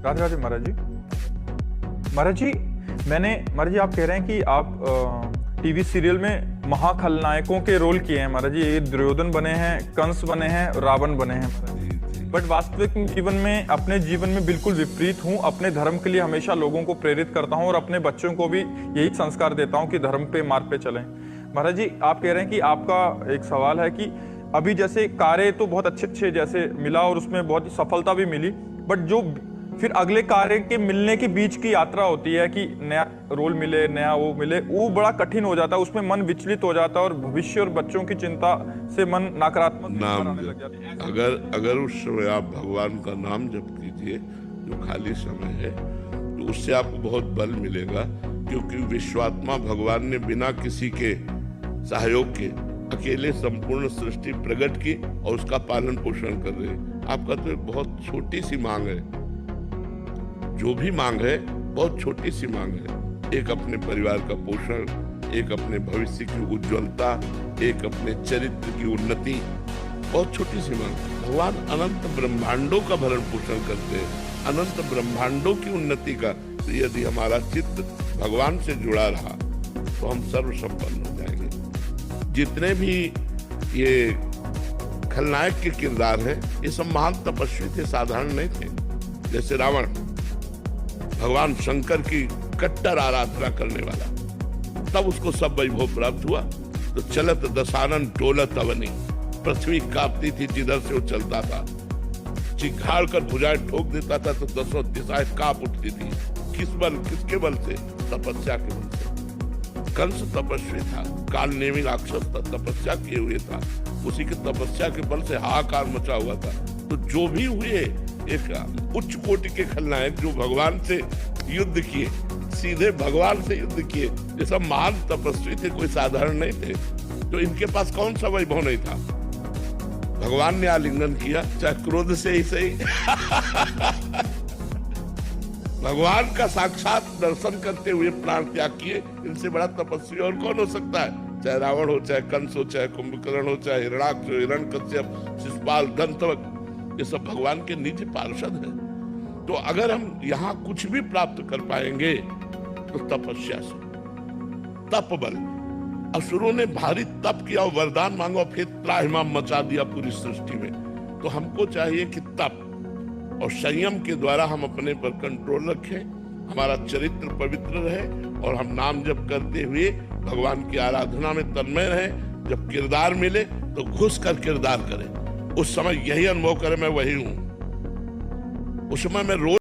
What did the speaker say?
राधे राधे महाराज जी। महाराज जी, महाराज जी आप कह रहे हैं कि आप टीवी सीरियल में महाखलनायकों के रोल किए हैं महाराज जी। ये दुर्योधन बने हैं, कंस बने हैं, रावण बने हैं महाराज जी। बट वास्तविक जीवन में, अपने जीवन में बिल्कुल विपरीत हूँ। अपने धर्म के लिए हमेशा लोगों को प्रेरित करता हूँ और अपने बच्चों को भी यही संस्कार देता हूँ कि धर्म पे, मार्ग पे चलें। महाराज जी आप कह रहे हैं कि आपका एक सवाल है कि अभी जैसे कार्य तो बहुत अच्छे जैसे मिला और उसमें बहुत सफलता भी मिली, बट जो फिर अगले कार्य के मिलने के बीच की यात्रा होती है कि नया रोल मिले, नया वो मिले, वो बड़ा कठिन हो जाता है। उसमें मन विचलित हो जाता है और भविष्य और बच्चों की चिंता से मन नकारात्मक आने लग जाता है। अगर उस समय आप भगवान का नाम जप कीजिए, जो खाली समय है, तो उससे आपको बहुत बल मिलेगा। क्योंकि विश्वात्मा भगवान ने बिना किसी के सहयोग के अकेले संपूर्ण सृष्टि प्रकट की और उसका पालन पोषण कर रहे हैं। आपका तो एक बहुत छोटी सी मांग है, जो भी मांग है बहुत छोटी सी मांग है। एक अपने परिवार का पोषण, एक अपने भविष्य की उज्ज्वलता, एक अपने चरित्र की उन्नति, बहुत छोटी सी मांग। भगवान अनंत ब्रह्मांडों का भरण पोषण करते हैं, अनंत ब्रह्मांडों की उन्नति का। तो यदि हमारा चित्त भगवान से जुड़ा रहा तो हम सर्वसंपन्न हो जाएंगे। जितने भी ये खलनायक के किरदार हैं, ये सब महान तपस्वी थे, साधारण नहीं थे। जैसे रावण, भगवान शंकर की कट्टर आराधना करने वाला, तब उसको सब वैभव प्राप्त हुआ। तो चलत दशानन डोलत अवनी, पृथ्वी कांपती थी जिधर से वो चलता था। चिघाड़ कर भुजाएं ठोक देता था तो दसों दिशाएं कांप उठती थी। किस बल, किसके बल से? तपस्या के बल से। कंस तपस्वी था, काल नेमी राक्षस था, तपस्या किए हुए था। उसी की तपस्या के बल से हाहाकार मचा हुआ था। तो जो भी हुए, एक उच्च कोटि के खलनायक जो भगवान से युद्ध किए, सीधे भगवान से युद्ध किए, ये सब महान तपस्वी थे, कोई साधारण नहीं थे। तो इनके पास कौन सा वैभव नहीं था? भगवान ने आलिंगन किया, चाहे क्रोध से ही सही। भगवान का साक्षात दर्शन करते हुए प्राण त्याग किए। इनसे बड़ा तपस्वी और कौन हो सकता है? चाहे रावण हो, चाहे कंस हो, चाहे कुंभकर्ण हो, चाहे हिरणाक्ष हो, हिरण्यकश्यप, शिशुपाल, दंतवक्र, ये सब भगवान के निज पार्षद हैं। तो अगर हम यहाँ कुछ भी प्राप्त कर पाएंगे तो तपस्या से, तप बल। असुरों ने भारी तप किया और वरदान मांगा, फिर त्राहिमाम मचा दिया पूरी सृष्टि में। तो हमको चाहिए कि तप और संयम के द्वारा हम अपने पर कंट्रोल रखें, हमारा चरित्र पवित्र रहे और हम नाम जप करते हुए भगवान की आराधना में तन्मय रहें। जब किरदार मिले तो घुस कर किरदार करें। उस समय यही अनुभव करें, मैं वही हूं। उस समय मैं रोज